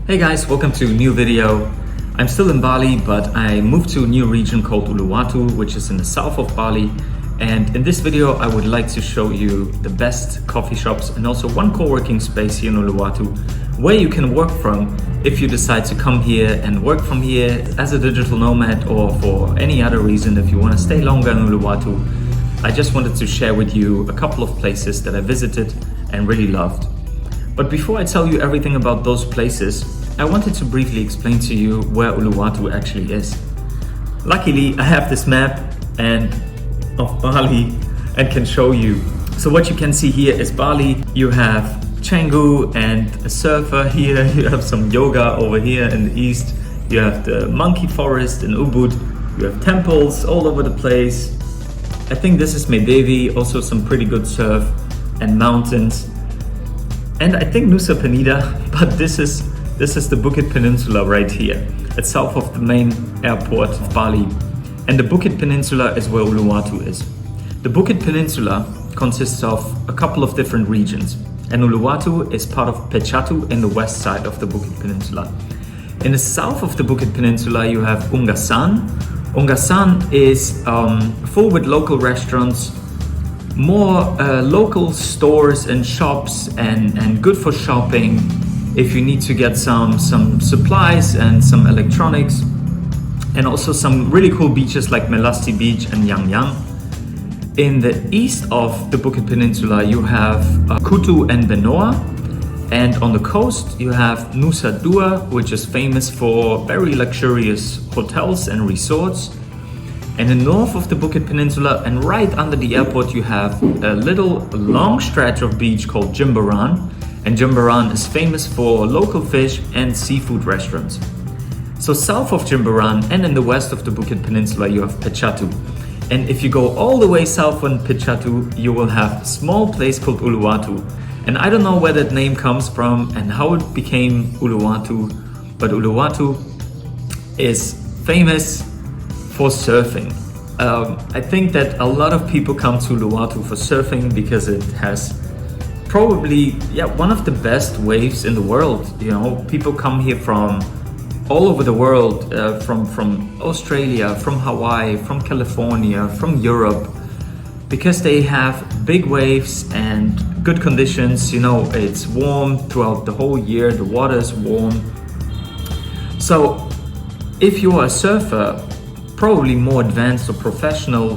Hey guys, welcome to a new video. I'm still in Bali, but I moved to a new region called Uluwatu, which is in the south of Bali. And in this video, I would like to show you the best coffee shops and also one co-working space here in Uluwatu where you can work from if you decide to come here and work from here as a digital nomad or for any other reason if you want to stay longer in Uluwatu. I just wanted to share with you a couple of places that I visited and really loved. But before I tell you everything about those places, I wanted to briefly explain to you where Uluwatu actually is. Luckily, I have this map of Bali and can show you. So what you can see here is Bali. You have Canggu and a surfer here. You have some yoga over here in the east. You have the monkey forest in Ubud. You have temples all over the place. I think this is Medevi, also some pretty good surf and mountains. And I think Nusa Penida, but this is the Bukit Peninsula right here. It's south of the main airport of Bali. And the Bukit Peninsula is where Uluwatu is. The Bukit Peninsula consists of a couple of different regions. And Uluwatu is part of Pechatu in the west side of the Bukit Peninsula. In the south of the Bukit Peninsula, you have Ungasan. Ungasan is full with local restaurants, more local stores and shops and good for shopping if you need to get some supplies and some electronics, and also some really cool beaches like Melasti beach and Nyang Nyang. In the east of the Bukit Peninsula you have Kutu and Benoa, and on the coast you have Nusa Dua, which is famous for very luxurious hotels and resorts. And in the north of the Bukit Peninsula and right under the airport you have a long stretch of beach called Jimbaran. And Jimbaran is famous for local fish and seafood restaurants. So south of Jimbaran and in the west of the Bukit Peninsula you have Pechatu. And if you go all the way south on Pechatu, you will have a small place called Uluwatu. And I don't know where that name comes from and how it became Uluwatu, but Uluwatu is famous for surfing. I think that a lot of people come to Uluwatu for surfing because it has probably one of the best waves in the world. You know, people come here from all over the world, from Australia, from Hawaii, from California, from Europe, because they have big waves and good conditions. You know, it's warm throughout the whole year, the water is warm. So if you are a surfer, probably more advanced or professional,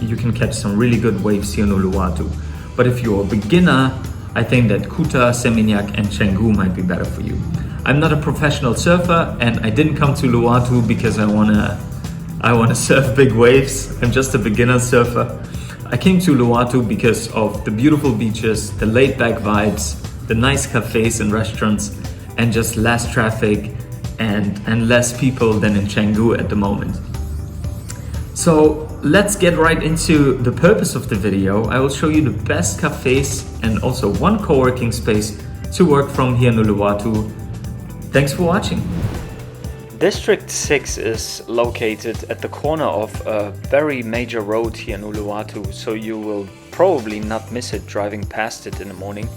you can catch some really good waves here in Uluwatu. But if you're a beginner, I think that Kuta, Seminyak and Canggu might be better for you. I'm not a professional surfer and I didn't come to Uluwatu because I wanna surf big waves. I'm just a beginner surfer. I came to Uluwatu because of the beautiful beaches, the laid back vibes, the nice cafes and restaurants, and just less traffic and less people than in Canggu at the moment. So let's get right into the purpose of the video. I will show you the best cafes and also one co-working space to work from here in Uluwatu. Thanks for watching. District 6 is located at the corner of a very major road here in Uluwatu, so you will probably not miss it driving past it in the morning.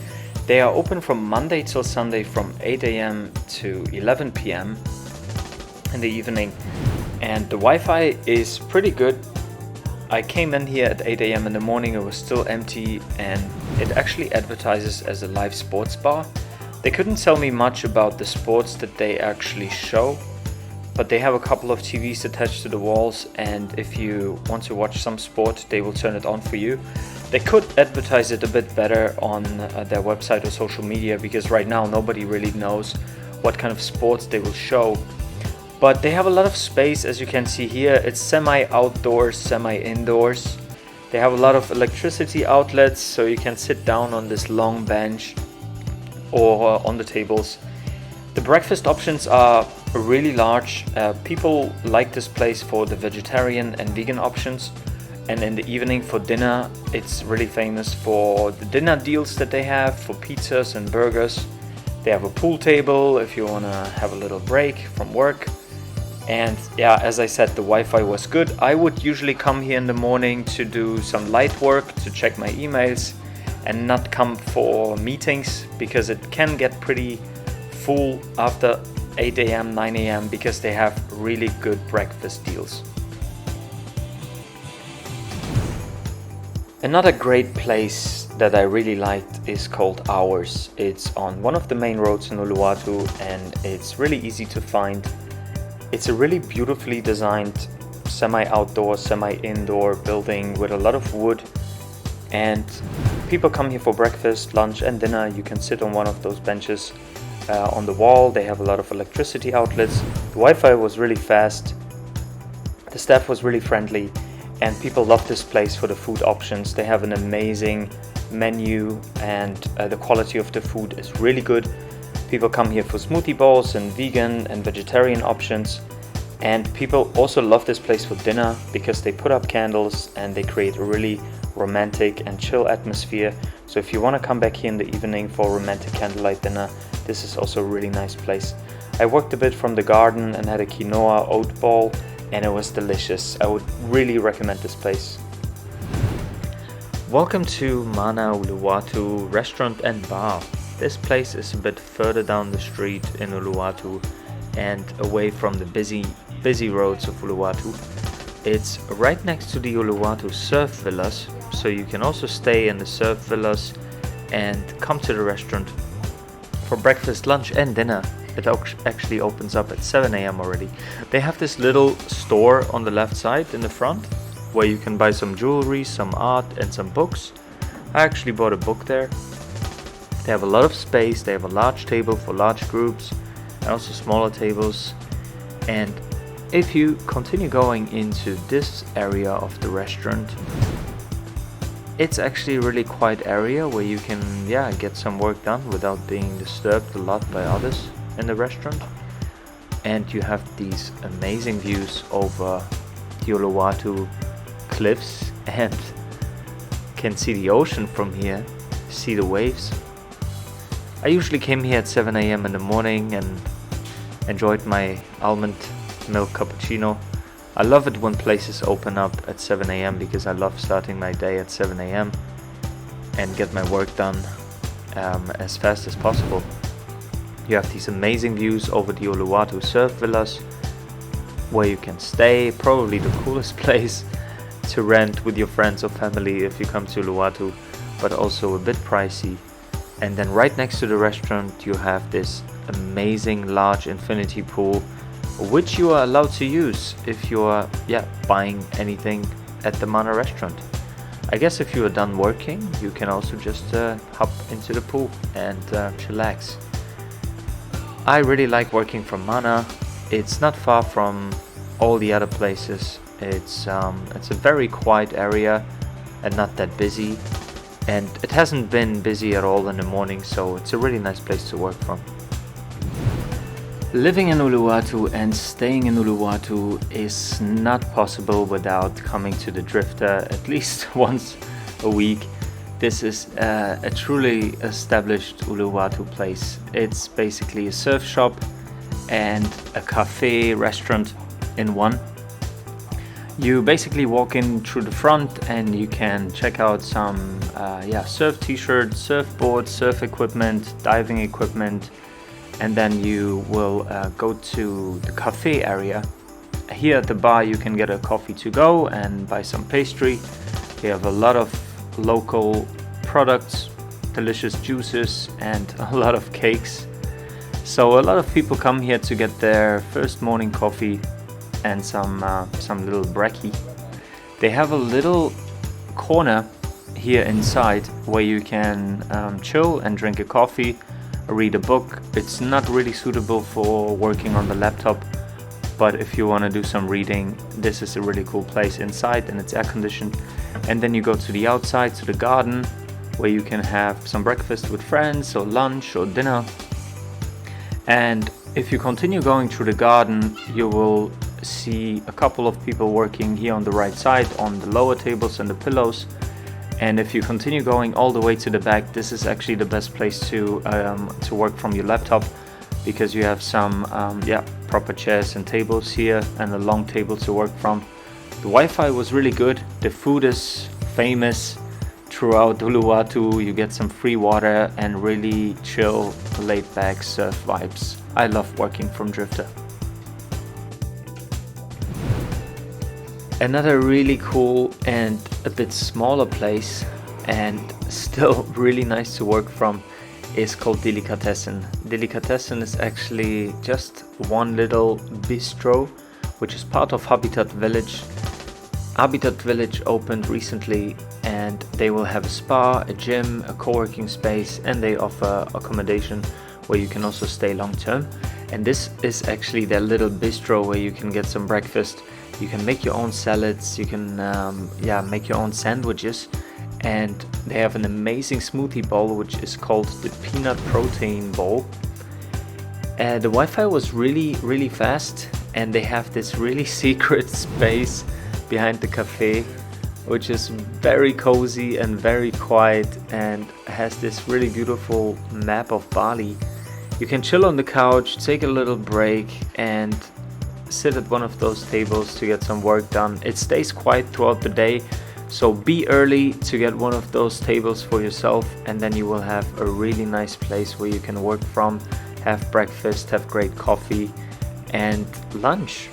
They are open from Monday till Sunday from 8 a.m. to 11 p.m. in the evening. And the Wi-Fi is pretty good. I came in here at 8 a.m. in the morning, it was still empty, and it actually advertises as a live sports bar. They couldn't tell me much about the sports that they actually show, but they have a couple of TVs attached to the walls, and if you want to watch some sport, they will turn it on for you. They could advertise it a bit better on their website or social media, because right now nobody really knows what kind of sports they will show. But they have a lot of space, as you can see here. It's semi-outdoors, semi-indoors. They have a lot of electricity outlets, so you can sit down on this long bench or on the tables. The breakfast options are really large. People like this place for the vegetarian and vegan options. And in the evening for dinner, it's really famous for the dinner deals that they have for pizzas and burgers. They have a pool table if you want to have a little break from work. And yeah, as I said, the Wi-Fi was good. I would usually come here in the morning to do some light work, to check my emails and not come for meetings, because it can get pretty full after 8 a.m., 9 a.m. because they have really good breakfast deals. Another great place that I really liked is called Ours. It's on one of the main roads in Uluwatu and it's really easy to find. It's a really beautifully designed semi-outdoor, semi-indoor building with a lot of wood, and people come here for breakfast, lunch and dinner. You can sit on one of those benches on the wall. They have a lot of electricity outlets. The Wi-Fi was really fast. The staff was really friendly. And people love this place for the food options. They have an amazing menu and the quality of the food is really good. People come here for smoothie bowls and vegan and vegetarian options. And people also love this place for dinner because they put up candles and they create a really romantic and chill atmosphere. So if you want to come back here in the evening for a romantic candlelight dinner, this is also a really nice place. I worked a bit from the garden and had a quinoa oat ball, and it was delicious. I would really recommend this place. Welcome to Mana Uluwatu Restaurant and Bar. This place is a bit further down the street in Uluwatu and away from the busy roads of Uluwatu. It's right next to the Uluwatu surf villas, so you can also stay in the surf villas and come to the restaurant for breakfast, lunch and dinner. It actually opens up at 7 a.m. already. They have this little store on the left side in the front where you can buy some jewelry, some art and some books. I actually bought a book there. They have a lot of space. They have a large table for large groups and also smaller tables. And if you continue going into this area of the restaurant, it's actually a really quiet area where you can get some work done without being disturbed a lot by others in the restaurant. And you have these amazing views over the Uluwatu cliffs and can see the ocean from here, see the waves. I usually came here at 7 a.m. in the morning and enjoyed my almond milk cappuccino. I love it when places open up at 7 a.m. because I love starting my day at 7 a.m. and get my work done as fast as possible. You have these amazing views over the Uluwatu surf villas where you can stay, probably the coolest place to rent with your friends or family if you come to Uluwatu, but also a bit pricey. And then right next to the restaurant you have this amazing large infinity pool, which you are allowed to use if you are buying anything at the Mana restaurant. I guess if you are done working, you can also just hop into the pool and chillax. I really like working from Mana. It's not far from all the other places. It's a very quiet area and not that busy. And it hasn't been busy at all in the morning, so it's a really nice place to work from. Living in Uluwatu and staying in Uluwatu is not possible without coming to the Drifter at least once a week. This is a truly established Uluwatu place. It's basically a surf shop and a cafe restaurant in one. You basically walk in through the front and you can check out some surf t-shirts, surfboards, surf equipment, diving equipment, and then you will go to the cafe area. Here at the bar you can get a coffee to go and buy some pastry. They have a lot of local products, delicious juices and a lot of cakes. So a lot of people come here to get their first morning coffee and some little brekkie. They have a little corner here inside where you can chill and drink a coffee, read a book. It's not really suitable for working on the laptop, but if you want to do some reading, this is a really cool place inside and it's air conditioned. And then you go to the outside, to the garden, where you can have some breakfast with friends or lunch or dinner. And if you continue going through the garden, you will see a couple of people working here on the right side on the lower tables and the pillows. And if you continue going all the way to the back, this is actually the best place to work from your laptop, because you have some proper chairs and tables here and a long table to work from. The Wi-Fi was really good. The food is famous, throughout Uluwatu. You get some free water and really chill, laid-back surf vibes. I love working from Drifter. Another really cool and a bit smaller place, and still really nice to work from, is called Delicatessen. Delicatessen is actually just one little bistro which is part of Habitat Village. Habitat Village opened recently, and they will have a spa, a gym, a co-working space, and they offer accommodation where you can also stay long term. And this is actually their little bistro where you can get some breakfast. You can make your own salads, you can make your own sandwiches, and they have an amazing smoothie bowl which is called the peanut protein bowl. The Wi-Fi was really fast, and they have this really secret space behind the cafe which is very cozy and very quiet, and has this really beautiful map of Bali. You can chill on the couch, take a little break, and sit at one of those tables to get some work done. It stays quiet throughout the day, so be early to get one of those tables for yourself, and then you will have a really nice place where you can work from, have breakfast, have great coffee and lunch.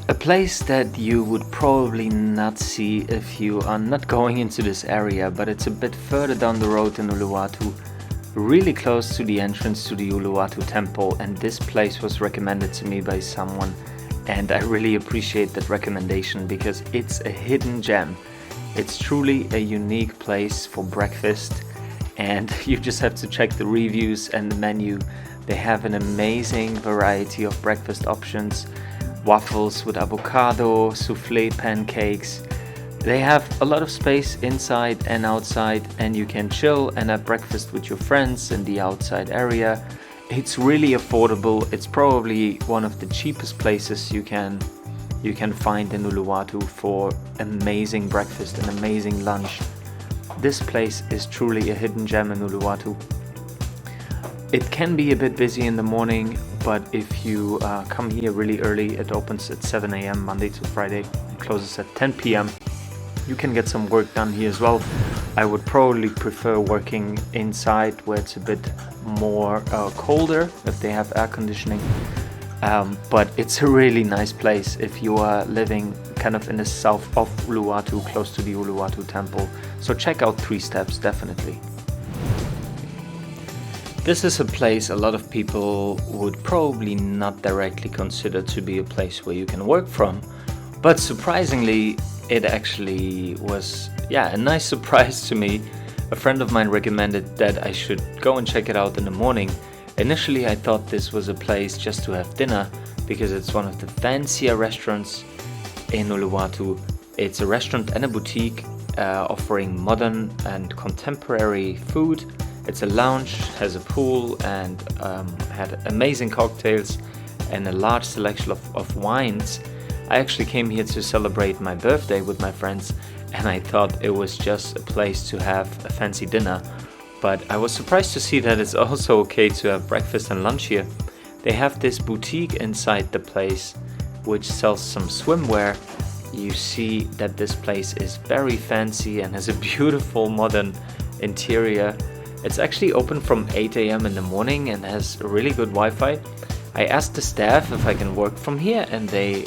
A place that you would probably not see if you are not going into this area, but it's a bit further down the road in Uluwatu, really close to the entrance to the Uluwatu temple, and this place was recommended to me by someone, and I really appreciate that recommendation because it's a hidden gem. It's truly a unique place for breakfast, and you just have to check the reviews and the menu. They have an amazing variety of breakfast options, waffles with avocado, souffle pancakes. They have a lot of space inside and outside, and you can chill and have breakfast with your friends in the outside area. It's really affordable. It's probably one of the cheapest places you can find in Uluwatu for amazing breakfast and amazing lunch. This place is truly a hidden gem in Uluwatu. It can be a bit busy in the morning, but if you come here really early, it opens at 7 a.m. Monday to Friday and closes at 10 p.m. You can get some work done here as well. I would probably prefer working inside where it's a bit more colder if they have air conditioning. But it's a really nice place if you are living kind of in the south of Uluwatu, close to the Uluwatu temple. So check out 3 Steps, definitely. This is a place a lot of people would probably not directly consider to be a place where you can work from, but surprisingly it actually was a nice surprise to me. A friend of mine recommended that I should go and check it out in the morning. Initially I thought this was a place just to have dinner because it's one of the fancier restaurants in Uluwatu. It's a restaurant and a boutique offering modern and contemporary food. It's a lounge, has a pool, and had amazing cocktails and a large selection of wines. I actually came here to celebrate my birthday with my friends, and I thought it was just a place to have a fancy dinner. But I was surprised to see that it's also okay to have breakfast and lunch here. They have this boutique inside the place which sells some swimwear. You see that this place is very fancy and has a beautiful modern interior. It's actually open from 8 a.m. in the morning and has really good Wi-Fi. I asked the staff if I can work from here, and they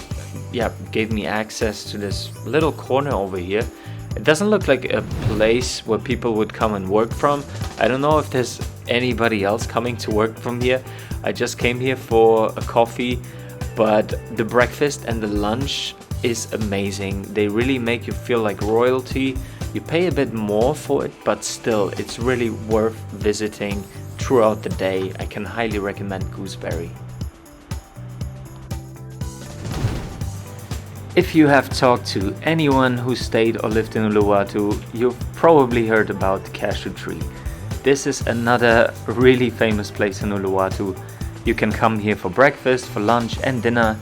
gave me access to this little corner over here. It doesn't look like a place where people would come and work from. I don't know if there's anybody else coming to work from here. I just came here for a coffee, but the breakfast and the lunch is amazing. They really make you feel like royalty. You pay a bit more for it, but still, it's really worth visiting throughout the day. I can highly recommend Gooseberry. If you have talked to anyone who stayed or lived in Uluwatu, you've probably heard about Cashew Tree. This is another really famous place in Uluwatu. You can come here for breakfast, for lunch and dinner.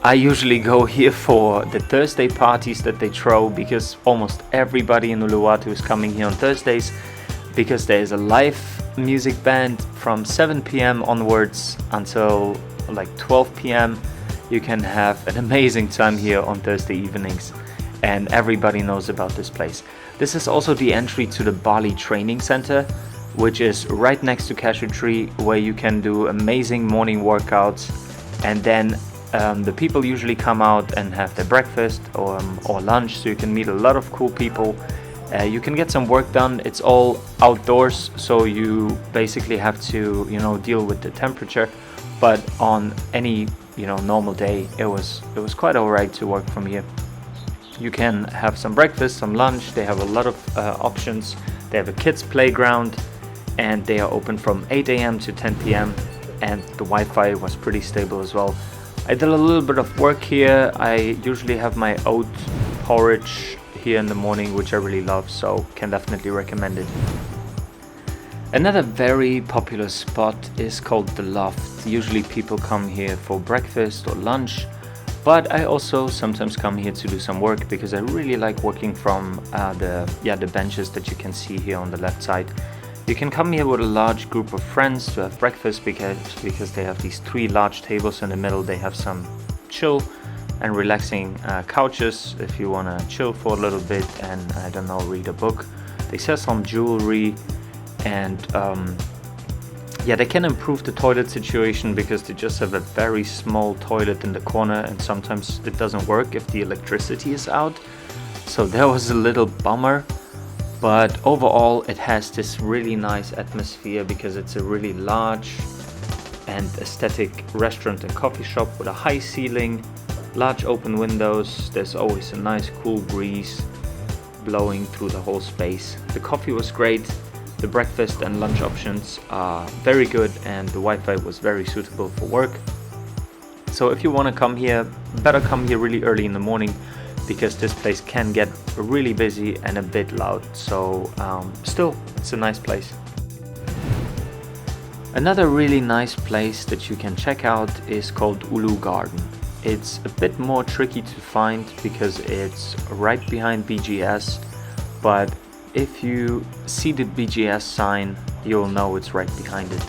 I usually go here for the Thursday parties that they throw, because almost everybody in Uluwatu is coming here on Thursdays, because there is a live music band from 7 p.m. onwards until like 12 p.m. You can have an amazing time here on Thursday evenings, and everybody knows about this place. This is also the entry to the Bali training center, which is right next to Cashew Tree, where you can do amazing morning workouts. And then the people usually come out and have their breakfast or lunch, so you can meet a lot of cool people. You can get some work done. It's all outdoors, so you basically have to, deal with the temperature. But on any, normal day, it was quite alright to work from here. You can have some breakfast, some lunch. They have a lot of options. They have a kids playground, and they are open from 8 a.m. to 10 p.m. and the Wi-Fi was pretty stable as well. I did a little bit of work here. I usually have my oat porridge here in the morning, which I really love, so can definitely recommend it. Another very popular spot is called the Loft. Usually people come here for breakfast or lunch, but I also sometimes come here to do some work because I really like working from the benches that you can see here on the left side. You can come here with a large group of friends to have breakfast because they have these 3 large tables in the middle. They have some chill and relaxing couches if you want to chill for a little bit and, I don't know, read a book. They sell some jewelry, and they can improve the toilet situation because they just have a very small toilet in the corner, and sometimes it doesn't work if the electricity is out. So that was a little bummer. But overall, it has this really nice atmosphere because it's a really large and aesthetic restaurant and coffee shop with a high ceiling, large open windows. There's always a nice cool breeze blowing through the whole space. The coffee was great. The breakfast and lunch options are very good, and the Wi-Fi was very suitable for work. So if you want to come here, better come here really early in the morning, because this place can get really busy and a bit loud. So still, it's a nice place. Another really nice place that you can check out is called Ulu Garden. It's a bit more tricky to find because it's right behind BGS, but if you see the BGS sign, you'll know it's right behind it.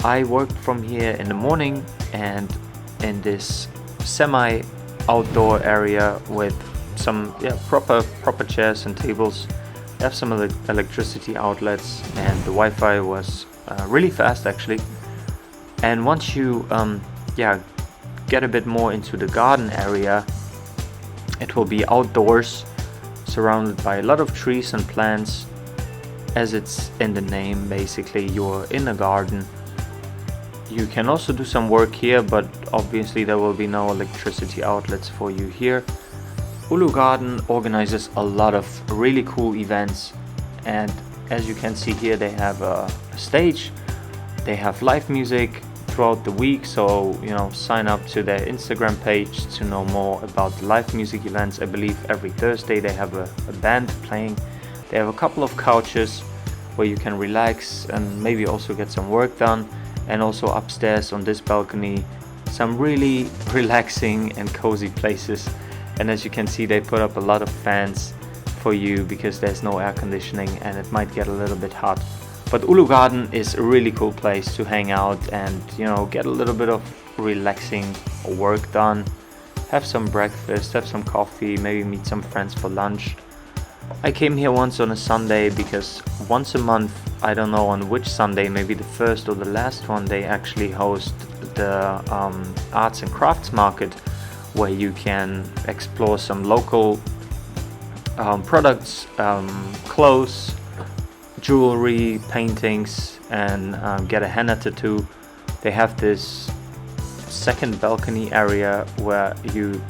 I worked from here in the morning, and in this semi-outdoor area with some proper chairs and tables. They have some electricity outlets, and the Wi-Fi was really fast actually. And once you get a bit more into the garden area, it will be outdoors, surrounded by a lot of trees and plants. As it's in the name, basically you're in a garden. You can also do some work here, but obviously there will be no electricity outlets for you here. Ulu Garden organizes a lot of really cool events, and as you can see here, they have a stage. They have live music throughout the week, so sign up to their Instagram page to know more about the live music events. I believe every Thursday they have a band playing. They have a couple of couches where you can relax and maybe also get some work done. And also upstairs on this balcony, some really relaxing and cozy places. And as you can see, they put up a lot of fans for you because there's no air conditioning and it might get a little bit hot. But Ulu Garden is a really cool place to hang out and get a little bit of relaxing work done. Have some breakfast, have some coffee, maybe meet some friends for lunch. I came here once on a Sunday because once a month, I don't know on which Sunday, maybe the first or the last one, they actually host the arts and crafts market, where you can explore some local products, clothes, jewelry, paintings, and get a henna tattoo. They have this second balcony area where you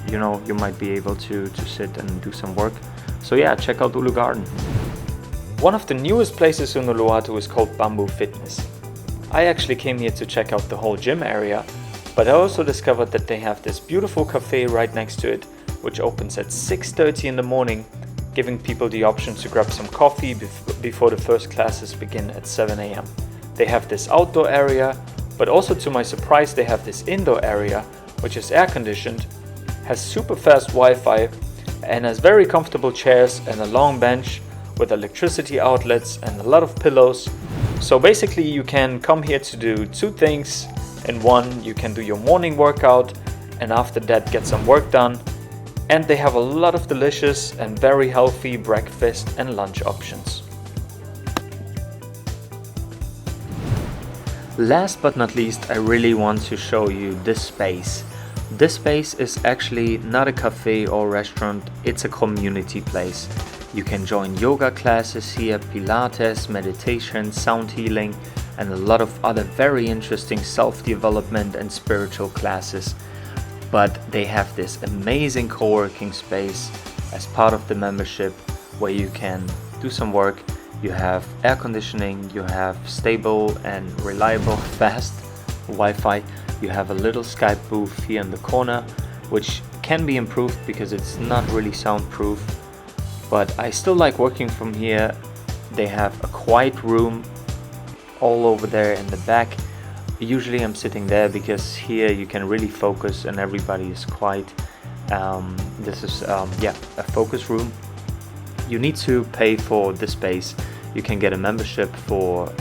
might be able to sit and do some work. So yeah, check out Ulu Garden. One of the newest places in Uluwatu is called Bambu Fitness. I actually came here to check out the whole gym area, but I also discovered that they have this beautiful cafe right next to it, which opens at 6:30 in the morning, giving people the option to grab some coffee before the first classes begin at 7 a.m. They have this outdoor area, but also to my surprise they have this indoor area, which is air conditioned, has super fast Wi-Fi, and has very comfortable chairs and a long bench with electricity outlets and a lot of pillows. So basically you can come here to do 2 things in one. You can do your morning workout and after that get some work done. And they have a lot of delicious and very healthy breakfast and lunch options. Last but not least, I really want to show you this space. This space is actually not a cafe or restaurant, it's a community place. You can join yoga classes here, Pilates, meditation, sound healing, and a lot of other very interesting self-development and spiritual classes. But they have this amazing co-working space as part of the membership where you can do some work. You have air conditioning, you have stable and reliable fast Wi-Fi. You have a little Skype booth here in the corner, which can be improved because it's not really soundproof. But I still like working from here. They have a quiet room all over there in the back. Usually I'm sitting there because here you can really focus and everybody is quiet. This is a focus room. You need to pay for this space. You can get a membership for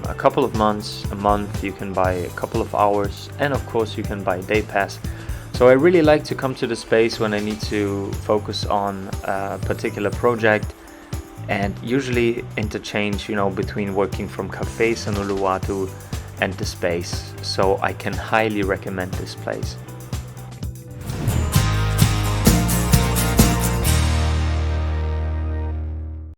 a couple of months, a month. You can buy a couple of hours, and of course you can buy a day pass. So I really like to come to the space when I need to focus on a particular project, and usually interchange, between working from cafes in Uluwatu and the space. So I can highly recommend this place.